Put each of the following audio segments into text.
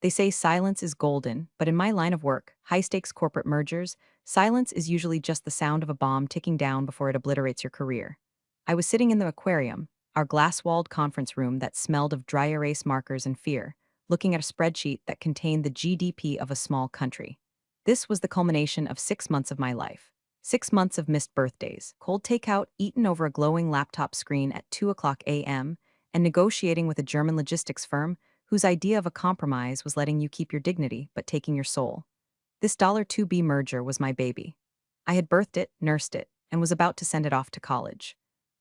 They say silence is golden, but in my line of work, high-stakes corporate mergers, silence is usually just the sound of a bomb ticking down before it obliterates your career. I was sitting in the aquarium, our glass-walled conference room that smelled of dry erase markers and fear, looking at a spreadsheet that contained the GDP of a small country. This was the culmination of 6 months of my life. 6 months of missed birthdays, cold takeout eaten over a glowing laptop screen at 2 o'clock a.m., and negotiating with a German logistics firm whose idea of a compromise was letting you keep your dignity but taking your soul. This $2B merger was my baby. I had birthed it, nursed it, and was about to send it off to college.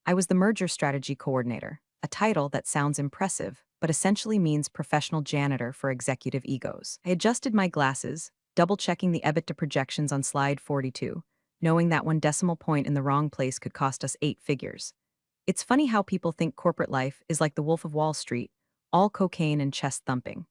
I was the merger strategy coordinator, a title that sounds impressive, but essentially means professional janitor for executive egos. I adjusted my glasses, double-checking the EBITDA projections on slide 42, knowing that one decimal point in the wrong place could cost us 8 figures. It's funny how people think corporate life is like the Wolf of Wall Street, all cocaine and chest thumping.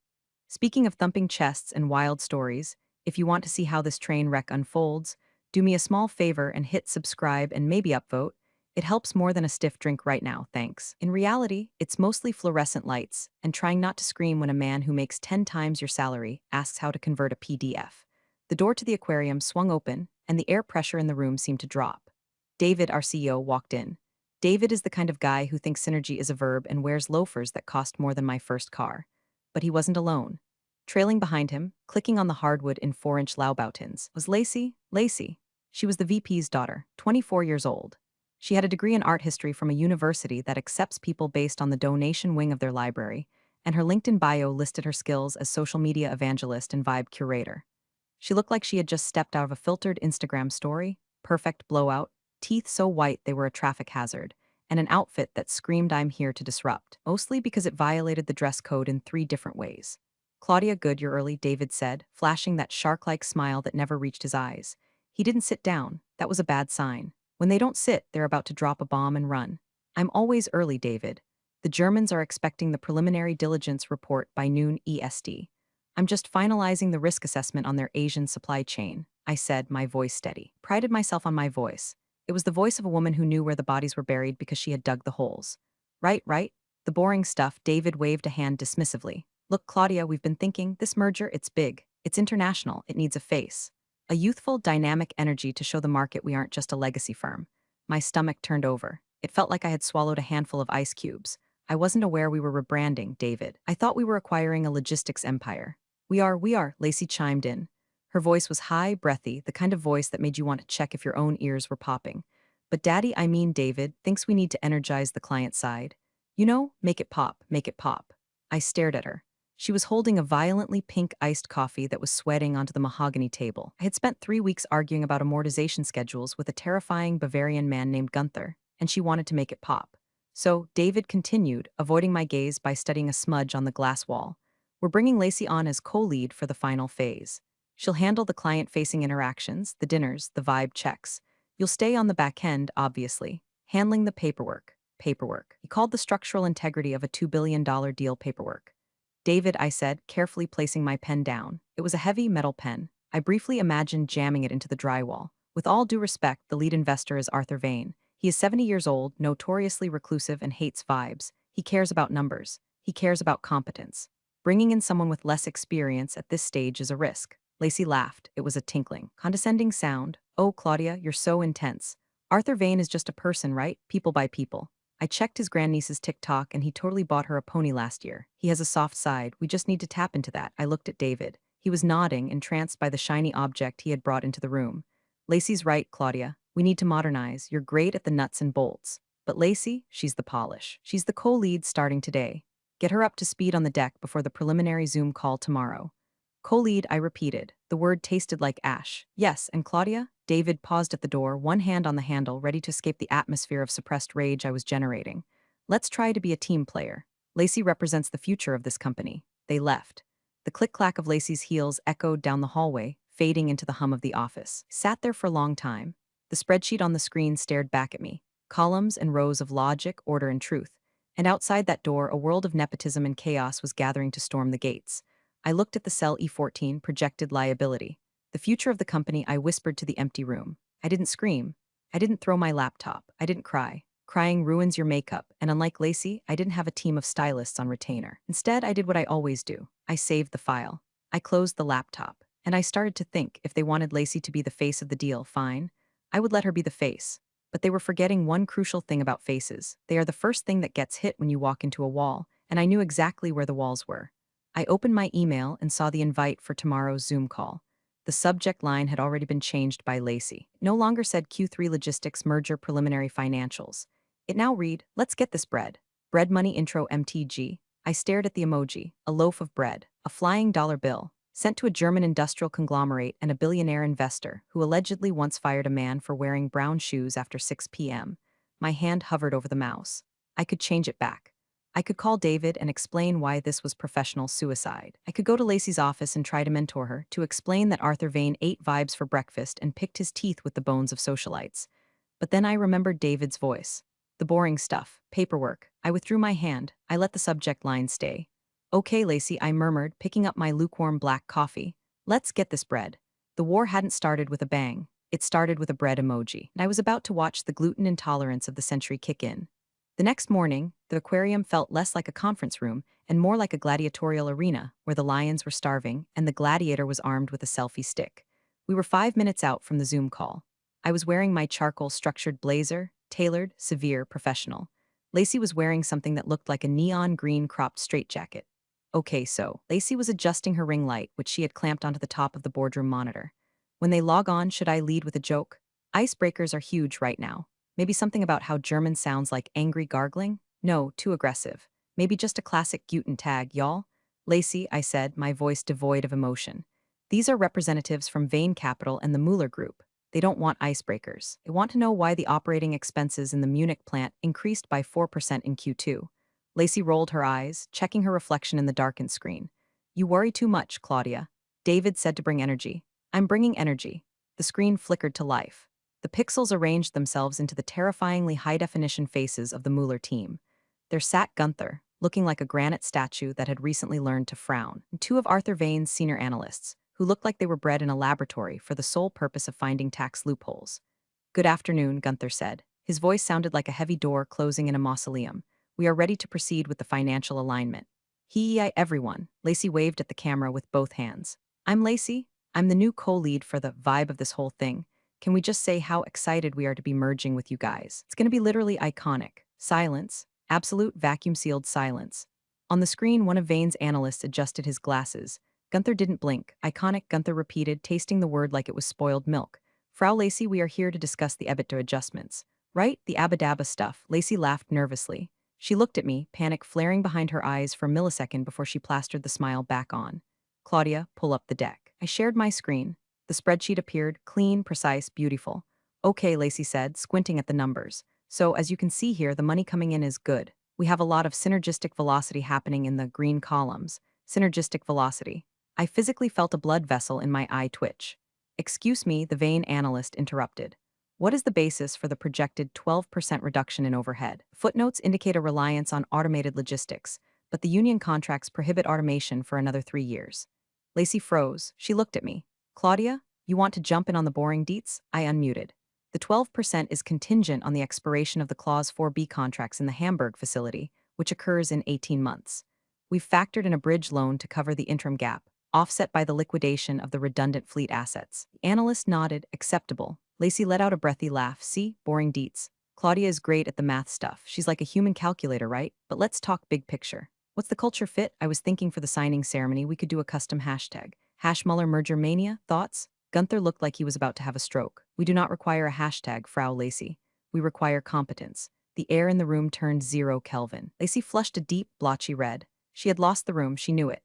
Speaking of thumping chests and wild stories, if you want to see how this train wreck unfolds, do me a small favor and hit subscribe and maybe upvote. It helps more than a stiff drink right now, thanks. In reality, it's mostly fluorescent lights and trying not to scream when a man who makes 10 times your salary asks how to convert a PDF. The door to the aquarium swung open, and the air pressure in the room seemed to drop. David, our CEO, walked in. David is the kind of guy who thinks synergy is a verb and wears loafers that cost more than my first car. But he wasn't alone. Trailing behind him, clicking on the hardwood in 4-inch Laubautins, was Lacey. Lacey. She was the VP's daughter, 24 years old. She had a degree in art history from a university that accepts people based on the donation wing of their library, and her LinkedIn bio listed her skills as social media evangelist and vibe curator. She looked like she had just stepped out of a filtered Instagram story, perfect blowout, teeth so white they were a traffic hazard, and an outfit that screamed I'm here to disrupt, mostly because it violated the dress code in 3 different ways. Claudia, good, you're early, David said, flashing that shark-like smile that never reached his eyes. He didn't sit down. That was a bad sign. When they don't sit, they're about to drop a bomb and run. I'm always early, David. The Germans are expecting the preliminary diligence report by noon EST. I'm just finalizing the risk assessment on their Asian supply chain, I said, my voice steady. Prided myself on my voice. It was the voice of a woman who knew where the bodies were buried because she had dug the holes. Right, right. The boring stuff, David waved a hand dismissively. Look, Claudia, we've been thinking, this merger, it's big. It's international. It needs a face. A youthful, dynamic energy to show the market we aren't just a legacy firm. My stomach turned over. It felt like I had swallowed a handful of ice cubes. I wasn't aware we were rebranding, David. I thought we were acquiring a logistics empire. We are, Lacey chimed in. Her voice was high, breathy, the kind of voice that made you want to check if your own ears were popping. But Daddy, I mean David, thinks we need to energize the client side. You know, make it pop, make it pop. I stared at her. She was holding a violently pink iced coffee that was sweating onto the mahogany table. I had spent 3 weeks arguing about amortization schedules with a terrifying Bavarian man named Gunther, and she wanted to make it pop. So, David continued, avoiding my gaze by studying a smudge on the glass wall. We're bringing Lacey on as co-lead for the final phase. She'll handle the client-facing interactions, the dinners, the vibe checks. You'll stay on the back end, obviously, handling the paperwork. Paperwork. He called the structural integrity of a $2 billion deal paperwork. David, I said, carefully placing my pen down. It was a heavy metal pen. I briefly imagined jamming it into the drywall. With all due respect, the lead investor is Arthur Vane. He is 70 years old, notoriously reclusive and hates vibes. He cares about numbers. He cares about competence. Bringing in someone with less experience at this stage is a risk. Lacey laughed. It was a tinkling, condescending sound. Oh, Claudia, you're so intense. Arthur Vane is just a person, right? People by people. I checked his grandniece's TikTok and he totally bought her a pony last year. He has a soft side. We just need to tap into that. I looked at David. He was nodding, entranced by the shiny object he had brought into the room. Lacey's right, Claudia. We need to modernize. You're great at the nuts and bolts. But Lacey, she's the polish. She's the co-lead starting today. Get her up to speed on the deck before the preliminary Zoom call tomorrow. Co-lead, I repeated. The word tasted like ash. Yes, and Claudia? David paused at the door, one hand on the handle, ready to escape the atmosphere of suppressed rage I was generating. Let's try to be a team player. Lacey represents the future of this company. They left. The click-clack of Lacey's heels echoed down the hallway, fading into the hum of the office. Sat there for a long time. The spreadsheet on the screen stared back at me. Columns and rows of logic, order, and truth. And outside that door, a world of nepotism and chaos was gathering to storm the gates. I looked at the cell E14, projected liability. The future of the company, I whispered to the empty room. I didn't scream. I didn't throw my laptop. I didn't cry. Crying ruins your makeup, and unlike Lacey, I didn't have a team of stylists on retainer. Instead, I did what I always do. I saved the file. I closed the laptop, and I started to think if they wanted Lacey to be the face of the deal, fine. I would let her be the face. But they were forgetting one crucial thing about faces. They are the first thing that gets hit when you walk into a wall, and I knew exactly where the walls were. I opened my email and saw the invite for tomorrow's Zoom call. The subject line had already been changed by Lacey. It no longer said Q3 Logistics Merger Preliminary Financials. It now read, "Let's get this bread. Bread Money Intro MTG." I stared at the emoji, a loaf of bread, a flying dollar bill, sent to a German industrial conglomerate and a billionaire investor who allegedly once fired a man for wearing brown shoes after 6 p.m. My hand hovered over the mouse. I could change it back. I could call David and explain why this was professional suicide. I could go to Lacey's office and try to mentor her, to explain that Arthur Vane ate vibes for breakfast and picked his teeth with the bones of socialites. But then I remembered David's voice. The boring stuff, paperwork. I withdrew my hand. I let the subject line stay. "Okay, Lacey," I murmured, picking up my lukewarm black coffee. "Let's get this bread." The war hadn't started with a bang. It started with a bread emoji, and I was about to watch the gluten intolerance of the century kick in. The next morning, the aquarium felt less like a conference room and more like a gladiatorial arena where the lions were starving and the gladiator was armed with a selfie stick. We were 5 minutes out from the Zoom call. I was wearing my charcoal-structured blazer, tailored, severe, professional. Lacey was wearing something that looked like a neon green cropped straitjacket. Okay, so Lacey was adjusting her ring light, which she had clamped onto the top of the boardroom monitor. When they log on, should I lead with a joke? Icebreakers are huge right now. Maybe something about how German sounds like angry gargling? No, too aggressive. Maybe just a classic Guten Tag, y'all? Lacey, I said, my voice devoid of emotion. These are representatives from Vane Capital and the Mueller Group. They don't want icebreakers. They want to know why the operating expenses in the Munich plant increased by 4% in Q2. Lacey rolled her eyes, checking her reflection in the darkened screen. "You worry too much, Claudia." David said to bring energy. "I'm bringing energy." The screen flickered to life. The pixels arranged themselves into the terrifyingly high-definition faces of the Mueller team. There sat Gunther, looking like a granite statue that had recently learned to frown, and two of Arthur Vane's senior analysts, who looked like they were bred in a laboratory for the sole purpose of finding tax loopholes. "Good afternoon," Gunther said. His voice sounded like a heavy door closing in a mausoleum. "We are ready to proceed with the financial alignment." Everyone. Lacey waved at the camera with both hands. "I'm Lacey. I'm the new co-lead for the vibe of this whole thing. Can we just say how excited we are to be merging with you guys? It's going to be literally iconic." Silence. Absolute vacuum-sealed silence. On the screen, one of Vane's analysts adjusted his glasses. Gunther didn't blink. "Iconic," Gunther repeated, tasting the word like it was spoiled milk. "Frau Lacey, we are here to discuss the EBITDA adjustments." "Right, the abadabba stuff." Lacey laughed nervously. She looked at me, panic flaring behind her eyes for a millisecond before she plastered the smile back on. "Claudia, pull up the deck." I shared my screen. The spreadsheet appeared, clean, precise, beautiful. "Okay," Lacey said, squinting at the numbers. "So, as you can see here, the money coming in is good. We have a lot of synergistic velocity happening in the green columns." Synergistic velocity. I physically felt a blood vessel in my eye twitch. "Excuse me," the Vane analyst interrupted. "What is the basis for the projected 12% reduction in overhead?" Footnotes indicate a reliance on automated logistics, but the union contracts prohibit automation for another 3 years. Lacey froze. She looked at me. "Claudia, you want to jump in on the boring deets?" I unmuted. "The 12% is contingent on the expiration of the Clause 4B contracts in the Hamburg facility, which occurs in 18 months. We've factored in a bridge loan to cover the interim gap, offset by the liquidation of the redundant fleet assets." The analyst nodded, acceptable. Lacey let out a breathy laugh. "See, boring deets. Claudia is great at the math stuff. She's like a human calculator, right? But let's talk big picture. What's the culture fit?" I was thinking for the signing ceremony, we could do a custom hashtag. Hashmuller Merger Mania, thoughts? Gunther looked like he was about to have a stroke. "We do not require a hashtag, Frau Lacey. We require competence." The air in the room turned 0 Kelvin. Lacey flushed a deep, blotchy red. She had lost the room, she knew it.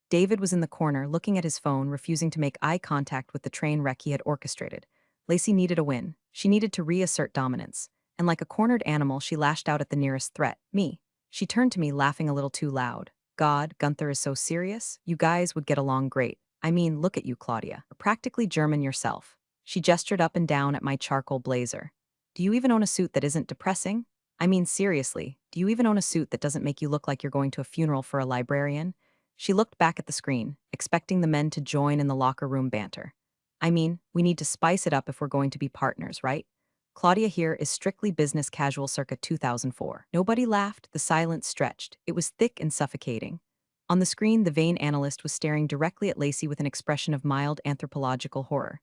David was in the corner, looking at his phone, refusing to make eye contact with the train wreck he had orchestrated. Lacey needed a win. She needed to reassert dominance. And like a cornered animal, she lashed out at the nearest threat, me. She turned to me, laughing a little too loud. "God, Gunther is so serious. You guys would get along great. I mean, look at you, Claudia. You're practically German yourself." She gestured up and down at my charcoal blazer. "Do you even own a suit that isn't depressing? I mean, seriously, do you even own a suit that doesn't make you look like you're going to a funeral for a librarian?" She looked back at the screen, expecting the men to join in the locker room banter. "I mean, we need to spice it up if we're going to be partners, right? Claudia here is strictly business casual circa 2004. Nobody laughed, the silence stretched. It was thick and suffocating. On the screen, the vain analyst was staring directly at Lacey with an expression of mild anthropological horror.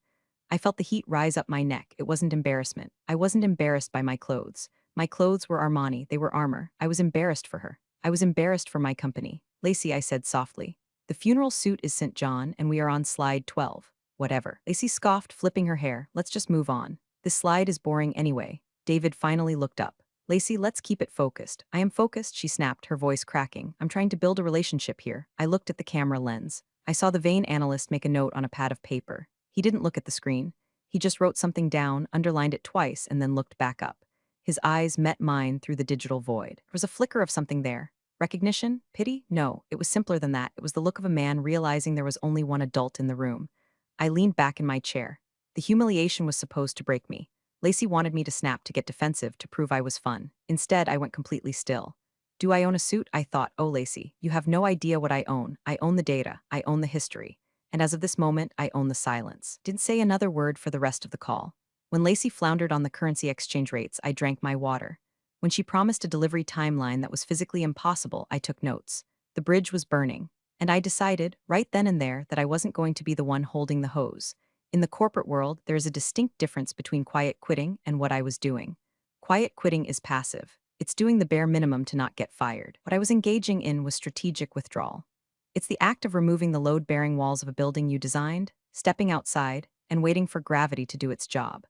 I felt the heat rise up my neck. It wasn't embarrassment. I wasn't embarrassed by my clothes. My clothes were Armani, they were armor. I was embarrassed for her. I was embarrassed for my company. Lacey, I said softly. The funeral suit is St. John, and we are on slide 12. Whatever. Lacey scoffed, flipping her hair. Let's just move on. This slide is boring anyway. David finally looked up. Lacey, let's keep it focused. I am focused, she snapped, her voice cracking. I'm trying to build a relationship here. I looked at the camera lens. I saw the vain analyst make a note on a pad of paper. He didn't look at the screen. He just wrote something down, underlined it twice, and then looked back up. His eyes met mine through the digital void. There was a flicker of something there. Recognition? Pity? No, it was simpler than that. It was the look of a man realizing there was only one adult in the room. I leaned back in my chair. The humiliation was supposed to break me. Lacey wanted me to snap to get defensive to prove I was fun. Instead, I went completely still. Do I own a suit? I thought. Oh, Lacey, you have no idea what I own. I own the data. I own the history. And as of this moment, I own the silence. Didn't say another word for the rest of the call. When Lacey floundered on the currency exchange rates, I drank my water. When she promised a delivery timeline that was physically impossible, I took notes. The bridge was burning. And I decided, right then and there, that I wasn't going to be the one holding the hose. In the corporate world, there is a distinct difference between quiet quitting and what I was doing. Quiet quitting is passive. It's doing the bare minimum to not get fired. What I was engaging in was strategic withdrawal. It's the act of removing the load-bearing walls of a building you designed, stepping outside, and waiting for gravity to do its job.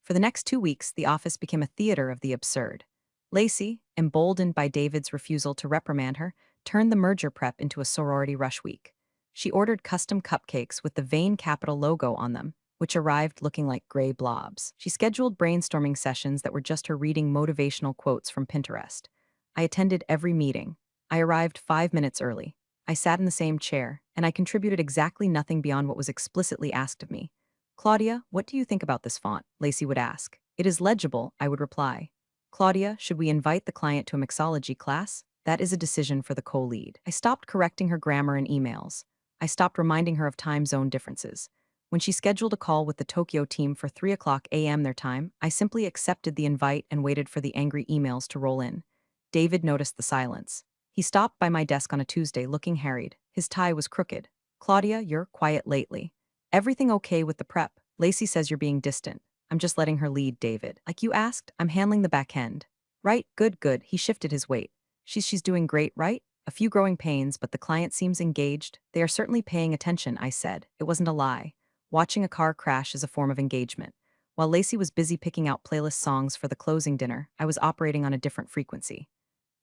For the next 2 weeks, the office became a theater of the absurd. Lacey, emboldened by David's refusal to reprimand her, turned the merger prep into a sorority rush week. She ordered custom cupcakes with the Vane Capital logo on them, which arrived looking like gray blobs. She scheduled brainstorming sessions that were just her reading motivational quotes from Pinterest. I attended every meeting. I arrived 5 minutes early. I sat in the same chair, and I contributed exactly nothing beyond what was explicitly asked of me. Claudia, what do you think about this font? Lacey would ask. It is legible, I would reply. Claudia, should we invite the client to a mixology class? That is a decision for the co-lead. I stopped correcting her grammar in emails. I stopped reminding her of time zone differences. When she scheduled a call with the Tokyo team for 3 a.m. their time, I simply accepted the invite and waited for the angry emails to roll in. David noticed the silence. He stopped by my desk on a Tuesday looking harried. His tie was crooked. Claudia, you're quiet lately. Everything okay with the prep? Lacey says you're being distant. I'm just letting her lead, David. Like you asked, I'm handling the back end. Right, good, good. He shifted his weight. She's doing great, right? A few growing pains, but the client seems engaged. They are certainly paying attention, I said. It wasn't a lie. Watching a car crash is a form of engagement. While Lacey was busy picking out playlist songs for the closing dinner, I was operating on a different frequency.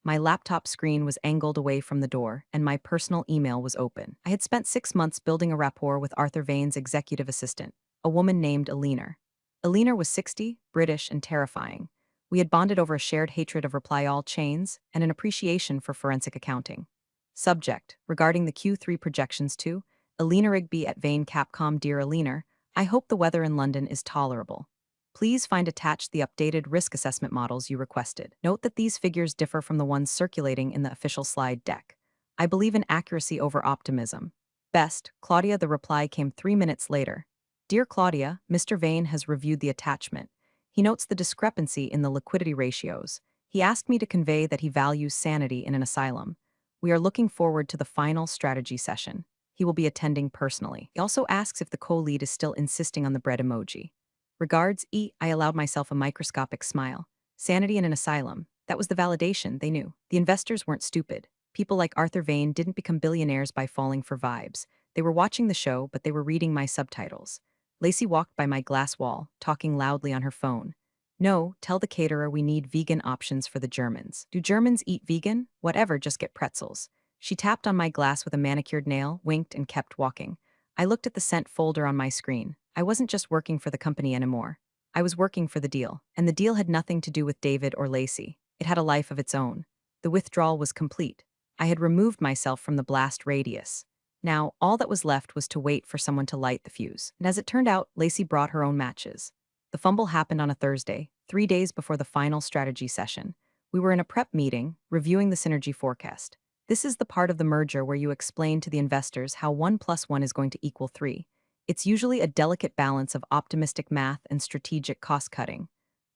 My laptop screen was angled away from the door, and my personal email was open. I had spent 6 months building a rapport with Arthur Vane's executive assistant, a woman named Alina. Alina was 60, British, and terrifying. We had bonded over a shared hatred of reply all chains and an appreciation for forensic accounting. Subject, regarding the Q3 projections to Alina Rigby at Vane Capcom. Dear Alina, I hope the weather in London is tolerable. Please find attached the updated risk assessment models you requested. Note that these figures differ from the ones circulating in the official slide deck. I believe in accuracy over optimism. Best, Claudia. The reply came 3 minutes later. Dear Claudia, Mr. Vane has reviewed the attachment. He notes the discrepancy in the liquidity ratios. He asked me to convey that he values sanity in an asylum. We are looking forward to the final strategy session. He will be attending personally. He also asks if the co-lead is still insisting on the bread emoji. Regards, E. I allowed myself a microscopic smile. Sanity in an asylum. That was the validation, they knew. The investors weren't stupid. People like Arthur Vane didn't become billionaires by falling for vibes. They were watching the show, but they were reading my subtitles. Lacey walked by my glass wall, talking loudly on her phone. No, tell the caterer we need vegan options for the Germans. Do Germans eat vegan? Whatever, just get pretzels. She tapped on my glass with a manicured nail, winked, and kept walking. I looked at the sent folder on my screen. I wasn't just working for the company anymore. I was working for the deal, and the deal had nothing to do with David or Lacey. It had a life of its own. The withdrawal was complete. I had removed myself from the blast radius. Now, all that was left was to wait for someone to light the fuse. And as it turned out, Lacey brought her own matches. The fumble happened on a Thursday, 3 days before the final strategy session. We were in a prep meeting, reviewing the synergy forecast. This is the part of the merger where you explain to the investors how 1 plus 1 is going to equal 3. It's usually a delicate balance of optimistic math and strategic cost-cutting.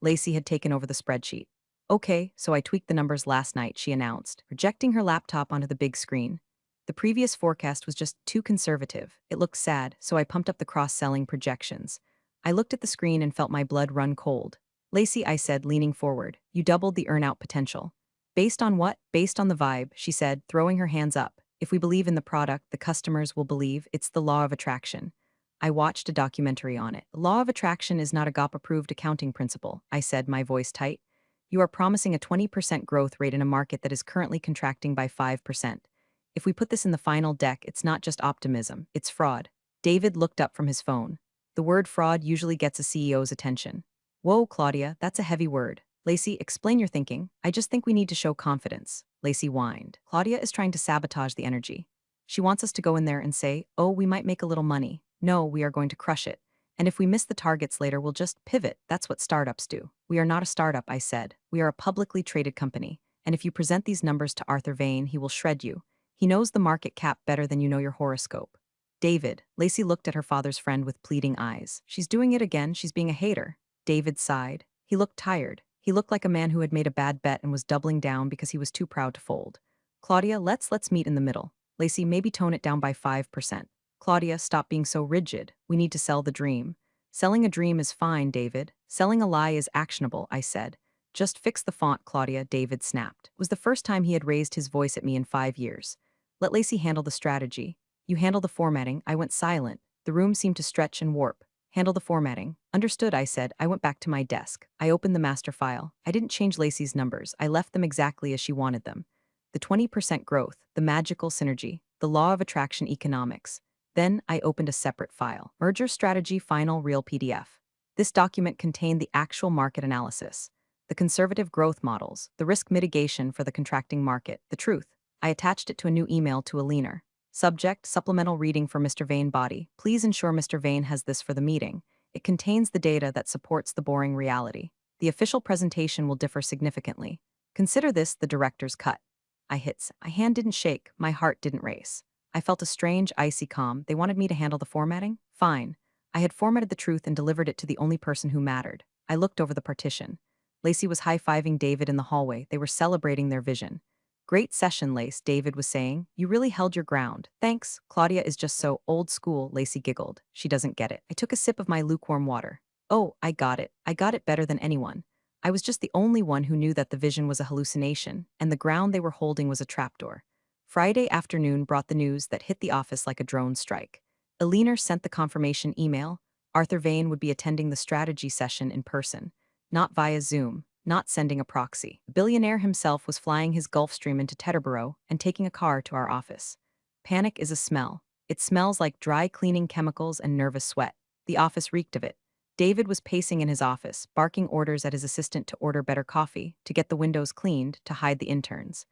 Lacey had taken over the spreadsheet. Okay, so I tweaked the numbers last night, she announced, projecting her laptop onto the big screen. The previous forecast was just too conservative. It looked sad, so I pumped up the cross-selling projections. I looked at the screen and felt my blood run cold. Lacey, I said, leaning forward, you doubled the earnout potential. Based on what? Based on the vibe, she said, throwing her hands up. If we believe in the product, the customers will believe. It's the law of attraction. I watched a documentary on it. The law of attraction is not a GOP-approved accounting principle, I said, my voice tight. You are promising a 20% growth rate in a market that is currently contracting by 5%. If we put this in the final deck, it's not just optimism, it's fraud. David looked up from his phone. The word fraud usually gets a CEO's attention. Whoa, Claudia, that's a heavy word. Lacey, explain your thinking. I just think we need to show confidence. Lacey whined. Claudia is trying to sabotage the energy. She wants us to go in there and say, oh, we might make a little money. No, we are going to crush it. And if we miss the targets later, we'll just pivot. That's what startups do. We are not a startup, I said. We are a publicly traded company. And if you present these numbers to Arthur Vane, he will shred you. He knows the market cap better than you know your horoscope. David, Lacey looked at her father's friend with pleading eyes. She's doing it again. She's being a hater. David sighed. He looked tired. He looked like a man who had made a bad bet and was doubling down because he was too proud to fold. Claudia, let's meet in the middle. Lacey, maybe tone it down by 5%. Claudia, stop being so rigid. We need to sell the dream. Selling a dream is fine, David. Selling a lie is actionable, I said. Just fix the font, Claudia, David snapped. It was the first time he had raised his voice at me in 5 years. Let Lacey handle the strategy. You handle the formatting. I went silent. The room seemed to stretch and warp. Handle the formatting. Understood, I said. I went back to my desk. I opened the master file. I didn't change Lacey's numbers. I left them exactly as she wanted them. The 20% growth, the magical synergy, the law of attraction economics. Then I opened a separate file. Merger strategy final real PDF. This document contained the actual market analysis, the conservative growth models, the risk mitigation for the contracting market, the truth. I attached it to a new email to a leaner. Subject, supplemental reading for Mr. Vane body. Please ensure Mr. Vane has this for the meeting. It contains the data that supports the boring reality. The official presentation will differ significantly. Consider this the director's cut. I hit. My hand didn't shake, my heart didn't race. I felt a strange, icy calm. They wanted me to handle the formatting? Fine. I had formatted the truth and delivered it to the only person who mattered. I looked over the partition. Lacey was high-fiving David in the hallway. They were celebrating their vision. Great session, Lace, David was saying. You really held your ground. Thanks. Claudia is just so old school, Lacey giggled. She doesn't get it. I took a sip of my lukewarm water. Oh, I got it. I got it better than anyone. I was just the only one who knew that the vision was a hallucination, and the ground they were holding was a trapdoor. Friday afternoon brought the news that hit the office like a drone strike. Eliner sent the confirmation email. Arthur Vane would be attending the strategy session in person, not via Zoom, not sending a proxy. The billionaire himself was flying his Gulfstream into Teterboro and taking a car to our office. Panic is a smell. It smells like dry cleaning chemicals and nervous sweat. The office reeked of it. David was pacing in his office, barking orders at his assistant to order better coffee, to get the windows cleaned, to hide the interns.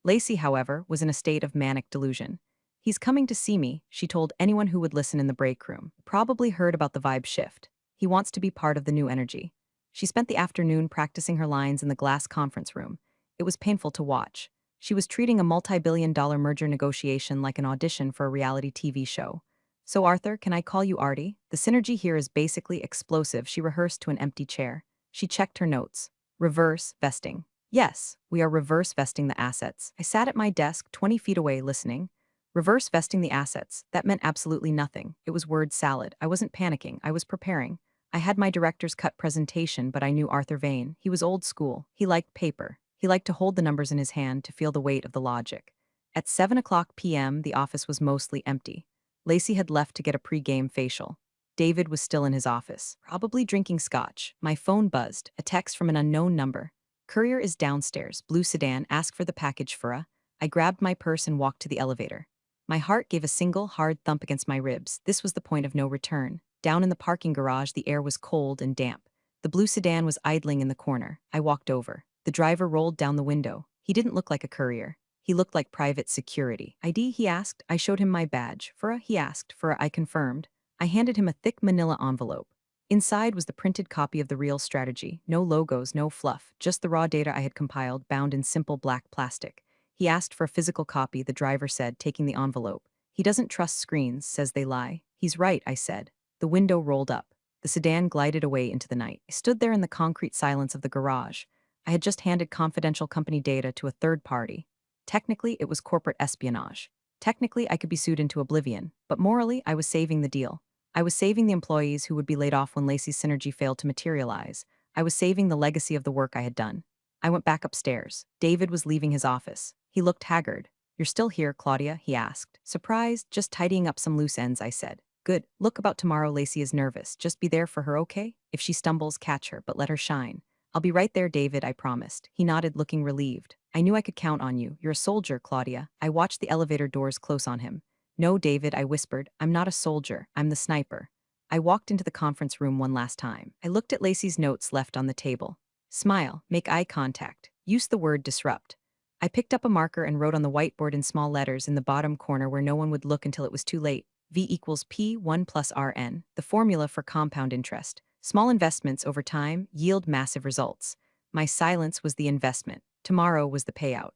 Lacey, however, was in a state of manic delusion. He's coming to see me, she told anyone who would listen in the break room. Probably heard about the vibe shift. He wants to be part of the new energy. She spent the afternoon practicing her lines in the glass conference room. It was painful to watch. She was treating a multi-billion-dollar merger negotiation like an audition for a reality TV show. So Arthur, can I call you Artie? The synergy here is basically explosive, she rehearsed to an empty chair. She checked her notes. Reverse vesting. Yes, we are reverse vesting the assets. I sat at my desk 20 feet away listening. Reverse vesting the assets. That meant absolutely nothing. It was word salad. I wasn't panicking. I was preparing. I had my director's cut presentation, but I knew Arthur Vane. He was old school. He liked paper. He liked to hold the numbers in his hand to feel the weight of the logic. At 7:00 p.m., the office was mostly empty. Lacey had left to get a pre-game facial. David was still in his office, probably drinking scotch. My phone buzzed, a text from an unknown number. Courier is downstairs, blue sedan, ask for the package for a. I grabbed my purse and walked to the elevator. My heart gave a single, hard thump against my ribs. This was the point of no return. Down in the parking garage, the air was cold and damp. The blue sedan was idling in the corner. I walked over. The driver rolled down the window. He didn't look like a courier. He looked like private security. ID, he asked. I showed him my badge. For a, he asked. For a, I confirmed. I handed him a thick manila envelope. Inside was the printed copy of the real strategy. No logos, no fluff, just the raw data I had compiled, bound in simple black plastic. He asked for a physical copy, the driver said, taking the envelope. He doesn't trust screens, says they lie. He's right, I said. The window rolled up. The sedan glided away into the night. I stood there in the concrete silence of the garage. I had just handed confidential company data to a third party. Technically, it was corporate espionage. Technically, I could be sued into oblivion, but morally, I was saving the deal. I was saving the employees who would be laid off when Lacey's synergy failed to materialize. I was saving the legacy of the work I had done. I went back upstairs. David was leaving his office. He looked haggard. "You're still here, Claudia?" he asked. Surprised, "Just tidying up some loose ends," I said. "Good. Look, about tomorrow, Lacey is nervous. Just be there for her, okay? If she stumbles, catch her, but let her shine." "I'll be right there, David," I promised. He nodded, looking relieved. "I knew I could count on you. You're a soldier, Claudia." I watched the elevator doors close on him. "No, David," I whispered. "I'm not a soldier. I'm the sniper." I walked into the conference room one last time. I looked at Lacey's notes left on the table. Smile, make eye contact, use the word disrupt. I picked up a marker and wrote on the whiteboard in small letters in the bottom corner where no one would look until it was too late. V equals P1 plus Rn, the formula for compound interest. Small investments over time yield massive results. My silence was the investment. Tomorrow was the payout.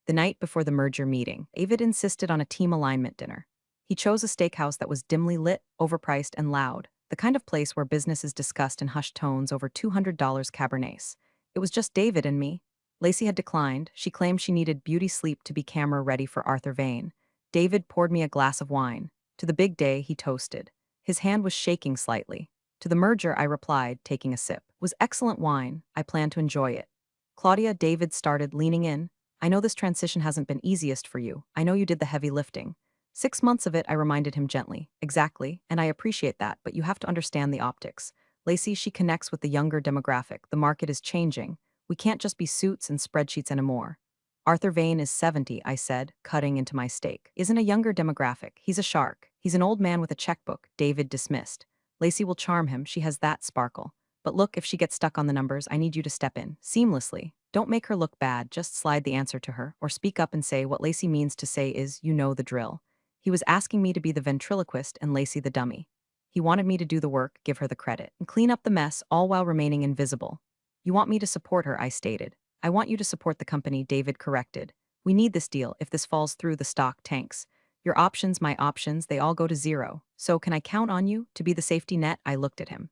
The night before the merger meeting, David insisted on a team alignment dinner. He chose a steakhouse that was dimly lit, overpriced, and loud, the kind of place where business is discussed in hushed tones over $200 Cabernets. It was just David and me. Lacey had declined. She claimed she needed beauty sleep to be camera ready for Arthur Vane. David poured me a glass of wine. To the big day, he toasted. His hand was shaking slightly. To the merger, I replied, taking a sip. "Was excellent wine. I plan to enjoy it." "Claudia," David started, leaning in. "I know this transition hasn't been easiest for you. I know you did the heavy lifting." 6 months of it, I reminded him gently. "Exactly, and I appreciate that, but you have to understand the optics. Lacey, she connects with the younger demographic. The market is changing. We can't just be suits and spreadsheets anymore." "Arthur Vane is 70, I said, cutting into my steak. "Isn't a younger demographic. He's a shark. He's an old man with a checkbook," David dismissed. "Lacey will charm him. She has that sparkle. But look, if she gets stuck on the numbers, I need you to step in, seamlessly. Don't make her look bad, just slide the answer to her, or speak up and say what Lacey means to say is, you know the drill." He was asking me to be the ventriloquist and Lacey the dummy. He wanted me to do the work, give her the credit, and clean up the mess, all while remaining invisible. "You want me to support her," I stated. "I want you to support the company," David corrected. "We need this deal. If this falls through, the stock tanks. Your options, my options, they all go to zero. So can I count on you to be the safety net?" I looked at him.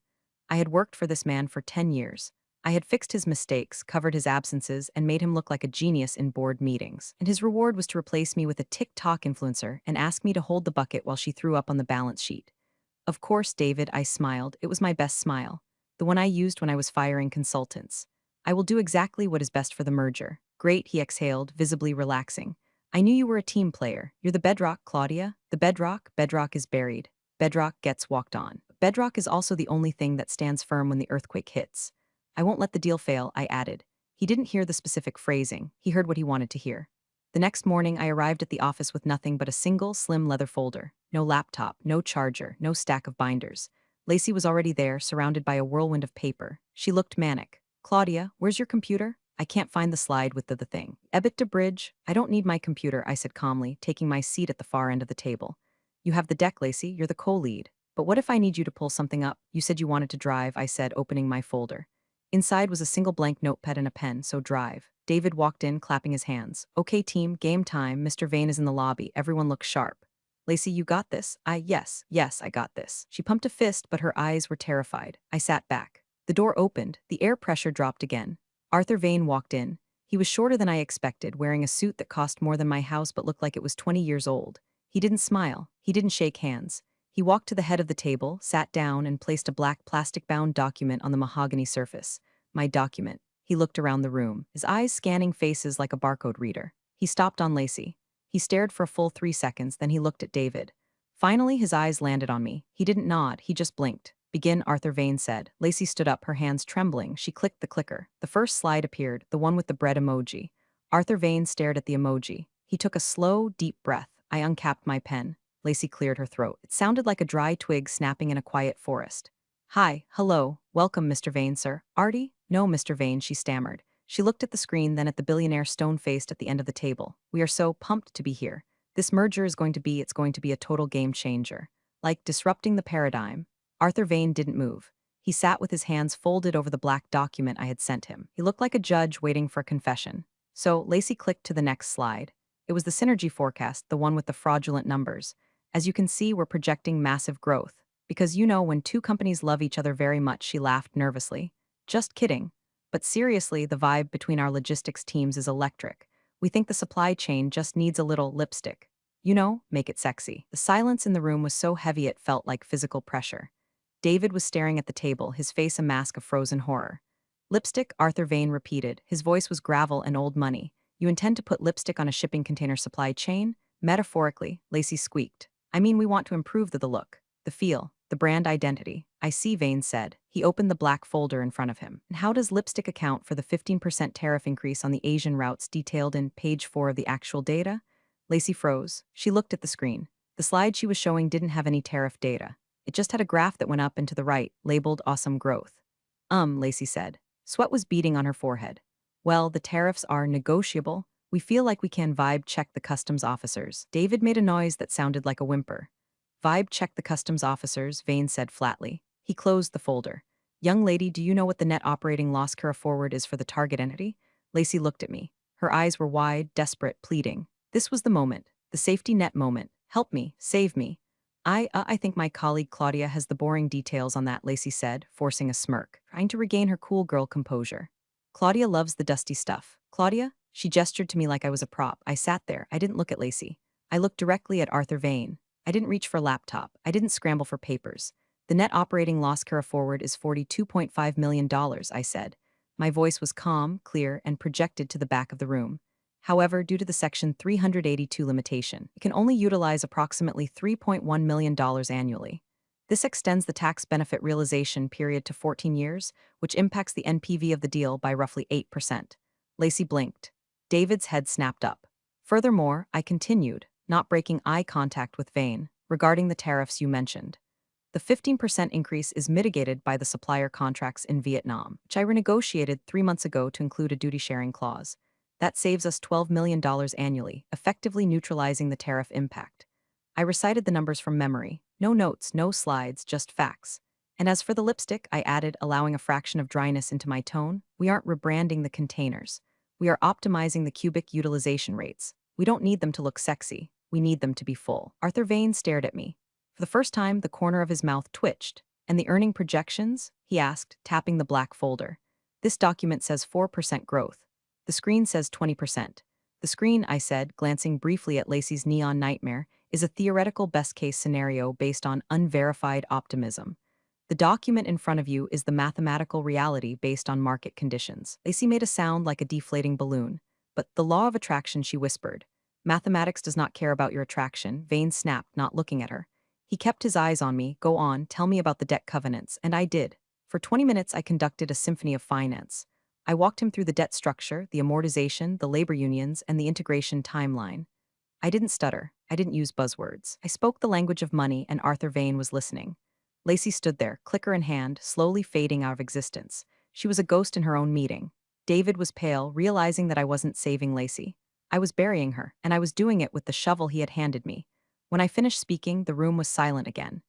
I had worked for this man for 10 years. I had fixed his mistakes, covered his absences, and made him look like a genius in board meetings. And his reward was to replace me with a TikTok influencer and ask me to hold the bucket while she threw up on the balance sheet. "Of course, David," I smiled. It was my best smile. The one I used when I was firing consultants. "I will do exactly what is best for the merger." "Great," he exhaled, visibly relaxing. "I knew you were a team player. You're the bedrock, Claudia. The bedrock is buried. Bedrock gets walked on. Bedrock is also the only thing that stands firm when the earthquake hits." "I won't let the deal fail," I added. He didn't hear the specific phrasing. He heard what he wanted to hear. The next morning, I arrived at the office with nothing but a single, slim leather folder. No laptop, no charger, no stack of binders. Lacey was already there, surrounded by a whirlwind of paper. She looked manic. "Claudia, where's your computer?" "I can't find the slide with the thing." "Ebbet to bridge." "I don't need my computer," I said calmly, taking my seat at the far end of the table. "You have the deck, Lacey. You're the co-lead. But what if I need you to pull something up?" "You said you wanted to drive," I said, opening my folder. Inside was a single blank notepad and a pen, so drive. David walked in, clapping his hands. "Okay, team, game time. Mr. Vane is in the lobby. Everyone looks sharp." "Lacey, you got this." Yes, I got this." She pumped a fist, but her eyes were terrified. I sat back. The door opened. The air pressure dropped again. Arthur Vane walked in. He was shorter than I expected, wearing a suit that cost more than my house but looked like it was 20 years old. He didn't smile. He didn't shake hands. He walked to the head of the table, sat down, and placed a black plastic-bound document on the mahogany surface. "My document." He looked around the room, his eyes scanning faces like a barcode reader. He stopped on Lacey. He stared for a full 3 seconds, then he looked at David. Finally, his eyes landed on me. He didn't nod, he just blinked. "Begin," Arthur Vane said. Lacey stood up, her hands trembling. She clicked the clicker. The first slide appeared, the one with the bread emoji. Arthur Vane stared at the emoji. He took a slow, deep breath. I uncapped my pen. Lacey cleared her throat. It sounded like a dry twig snapping in a quiet forest. "Hi, hello, welcome, Mr. Vane, sir." "Artie?" "No, Mr. Vane," she stammered. She looked at the screen, then at the billionaire stone-faced at the end of the table. "We are so pumped to be here. This merger is it's going to be a total game changer. Like disrupting the paradigm." Arthur Vane didn't move. He sat with his hands folded over the black document I had sent him. He looked like a judge waiting for a confession. So Lacey clicked to the next slide. It was the synergy forecast, the one with the fraudulent numbers. "As you can see, we're projecting massive growth." Because you know, when two companies love each other very much, she laughed nervously. Just kidding. But seriously, the vibe between our logistics teams is electric. We think the supply chain just needs a little lipstick. You know, make it sexy. The silence in the room was so heavy it felt like physical pressure. David was staring at the table, his face a mask of frozen horror. Lipstick, Arthur Vane repeated. His voice was gravel and old money. You intend to put lipstick on a shipping container supply chain? Metaphorically, Lacey squeaked. I mean, we want to improve the look, the feel, the brand identity. I see, Vane said. He opened the black folder in front of him. And how does lipstick account for the 15% tariff increase on the Asian routes detailed in page 4 of the actual data? Lacey froze. She looked at the screen. The slide she was showing didn't have any tariff data. It just had a graph that went up and to the right, labeled Awesome Growth. Lacey said. Sweat was beading on her forehead. Well, the tariffs are negotiable. We feel like we can vibe check the customs officers. David made a noise that sounded like a whimper. Vibe check the customs officers, Vane said flatly. He closed the folder. Young lady, do you know what the net operating loss carry forward is for the target entity? Lacey looked at me. Her eyes were wide, desperate, pleading. This was the moment, the safety net moment. Help me, save me. I think my colleague Claudia has the boring details on that, Lacey said, forcing a smirk, trying to regain her cool girl composure. Claudia loves the dusty stuff. Claudia? She gestured to me like I was a prop. I sat there. I didn't look at Lacey. I looked directly at Arthur Vane. I didn't reach for a laptop. I didn't scramble for papers. The net operating loss carry forward is $42.5 million, I said. My voice was calm, clear, and projected to the back of the room. However, due to the Section 382 limitation, it can only utilize approximately $3.1 million annually. This extends the tax benefit realization period to 14 years, which impacts the NPV of the deal by roughly 8%. Lacey blinked. David's head snapped up. Furthermore, I continued, not breaking eye contact with Vane, regarding the tariffs you mentioned. The 15% increase is mitigated by the supplier contracts in Vietnam, which I renegotiated 3 months ago to include a duty-sharing clause. That saves us $12 million annually, effectively neutralizing the tariff impact. I recited the numbers from memory. No notes, no slides, just facts. And as for the lipstick, I added, allowing a fraction of dryness into my tone, we aren't rebranding the containers. We are optimizing the cubic utilization rates. We don't need them to look sexy. We need them to be full. Arthur Vane stared at me. For the first time, the corner of his mouth twitched. And the earning projections? He asked, tapping the black folder. This document says 4% growth. The screen says 20%. The screen, I said, glancing briefly at Lacey's neon nightmare, is a theoretical best-case scenario based on unverified optimism. The document in front of you is the mathematical reality based on market conditions. Lacey made a sound like a deflating balloon. But the law of attraction, she whispered. Mathematics does not care about your attraction, Vane snapped, not looking at her. He kept his eyes on me. Go on, tell me about the debt covenants, and I did. For 20 minutes I conducted a symphony of finance. I walked him through the debt structure, the amortization, the labor unions, and the integration timeline. I didn't stutter. I didn't use buzzwords. I spoke the language of money, and Arthur Vane was listening. Lacey stood there, clicker in hand, slowly fading out of existence. She was a ghost in her own meeting. David was pale, realizing that I wasn't saving Lacey. I was burying her, and I was doing it with the shovel he had handed me. When I finished speaking, the room was silent again.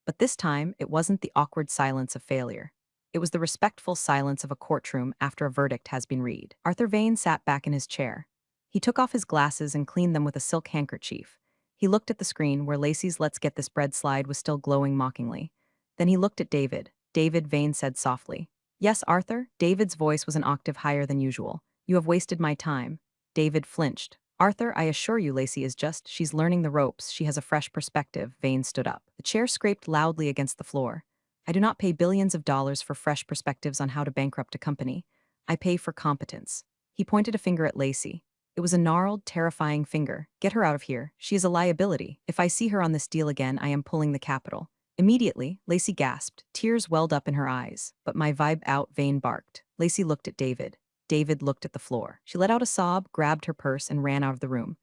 But this time, it wasn't the awkward silence of failure. It was the respectful silence of a courtroom after a verdict has been read. Arthur Vane sat back in his chair. He took off his glasses and cleaned them with a silk handkerchief. He looked at the screen where Lacey's "Let's get this bread" slide was still glowing mockingly. Then he looked at David. David, Vane said softly. Yes, Arthur? David's voice was an octave higher than usual. You have wasted my time. David flinched. Arthur, I assure you Lacey is she's learning the ropes, she has a fresh perspective. Vane stood up. The chair scraped loudly against the floor. I do not pay billions of dollars for fresh perspectives on how to bankrupt a company. I pay for competence. He pointed a finger at Lacey. It was a gnarled, terrifying finger. Get her out of here. She is a liability. If I see her on this deal again, I am pulling the capital. Immediately, Lacey gasped. Tears welled up in her eyes. But my vibe out, Vane barked. Lacey looked at David. David looked at the floor. She let out a sob, grabbed her purse, and ran out of the room.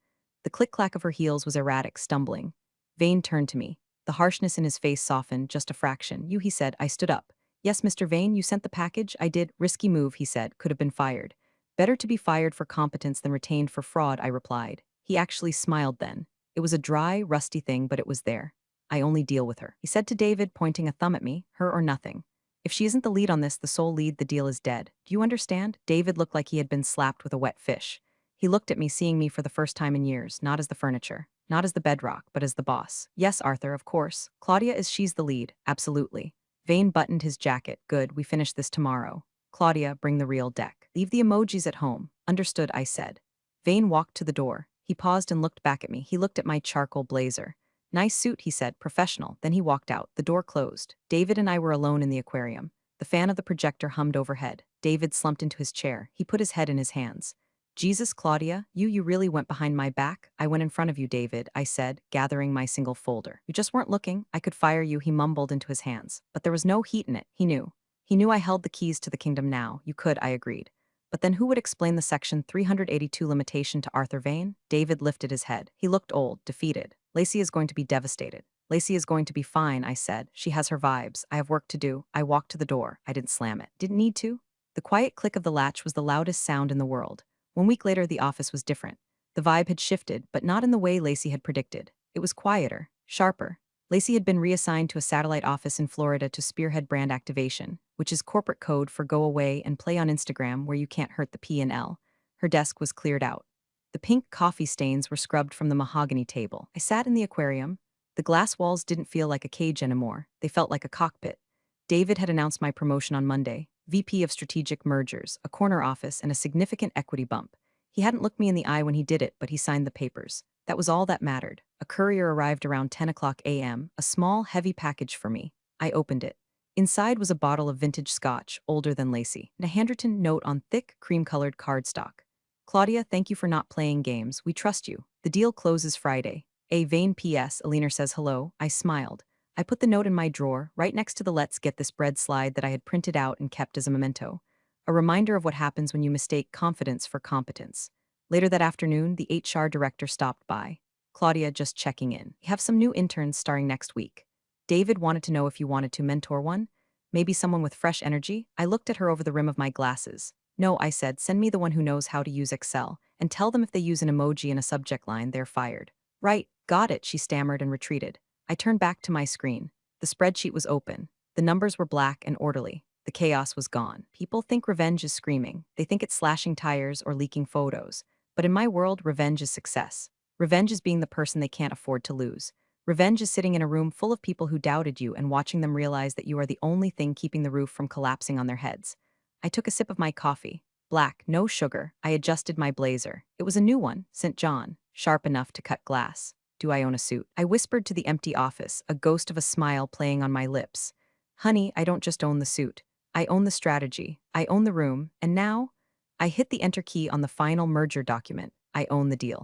The click-clack of her heels was erratic, stumbling. Vane turned to me. The harshness in his face softened just a fraction. You, he said. I stood up. Yes, Mr. Vane, you sent the package? I did. Risky move, he said. Could have been fired. Better to be fired for competence than retained for fraud, I replied. He actually smiled then. It was a dry, rusty thing, but it was there. I only deal with her. He said to David, pointing a thumb at me, her or nothing. If she isn't the lead on this, the sole lead, the deal is dead. Do you understand? David looked like he had been slapped with a wet fish. He looked at me, seeing me for the first time in years, not as the furniture. not as the bedrock, but as the boss. Yes, Arthur, of course. Claudia is she's the lead, absolutely. Vane buttoned his jacket. Good, we finish this tomorrow. Claudia, bring the real deck. Leave the emojis at home. Understood, I said. Vane walked to the door. He paused and looked back at me. He looked at my charcoal blazer. Nice suit, he said, professional. Then he walked out. The door closed. David and I were alone in the aquarium. The fan of the projector hummed overhead. David slumped into his chair. He put his head in his hands. Jesus, Claudia, you really went behind my back? I went in front of you, David, I said, gathering my single folder. You just weren't looking. I could fire you, he mumbled into his hands. But there was no heat in it, he knew. He knew I held the keys to the kingdom now. You could, I agreed. But then who would explain the Section 382 limitation to Arthur Vane? David lifted his head. He looked old, defeated. Lacey is going to be devastated. Lacey is going to be fine, I said. She has her vibes. I have work to do. I walked to the door. I didn't slam it. Didn't need to. The quiet click of the latch was the loudest sound in the world. 1 week later, the office was different. The vibe had shifted, but not in the way Lacey had predicted. It was quieter, sharper. Lacey had been reassigned to a satellite office in Florida to spearhead brand activation, which is corporate code for go away and play on Instagram where you can't hurt the P and L. Her desk was cleared out. The pink coffee stains were scrubbed from the mahogany table. I sat in the aquarium. The glass walls didn't feel like a cage anymore. They felt like a cockpit. David had announced my promotion on Monday, VP of Strategic Mergers, a corner office, and a significant equity bump. He hadn't looked me in the eye when he did it, but he signed the papers. That was all that mattered. A courier arrived around 10 o'clock a.m., a small, heavy package for me. I opened it. Inside was a bottle of vintage scotch, older than Lacey, and a handwritten note on thick, cream-colored cardstock. Claudia, thank you for not playing games. We trust you. The deal closes Friday. A vain P.S. Aliner says hello. I smiled. I put the note in my drawer, right next to the Let's Get This Bread slide that I had printed out and kept as a memento. A reminder of what happens when you mistake confidence for competence. Later that afternoon, the HR director stopped by. Claudia, just checking in. We have some new interns starting next week. David wanted to know if you wanted to mentor one. Maybe someone with fresh energy? I looked at her over the rim of my glasses. No, I said, send me the one who knows how to use Excel, and tell them if they use an emoji in a subject line, they're fired. Right, got it, she stammered and retreated. I turned back to my screen. The spreadsheet was open. The numbers were black and orderly. The chaos was gone. People think revenge is screaming. They think it's slashing tires or leaking photos. But in my world, revenge is success. Revenge is being the person they can't afford to lose. Revenge is sitting in a room full of people who doubted you and watching them realize that you are the only thing keeping the roof from collapsing on their heads. I took a sip of my coffee. Black, no sugar. I adjusted my blazer. It was a new one, St. John, sharp enough to cut glass. Do I own a suit? I whispered to the empty office, a ghost of a smile playing on my lips. Honey, I don't just own the suit. I own the strategy. I own the room. And now, I hit the enter key on the final merger document. I own the deal.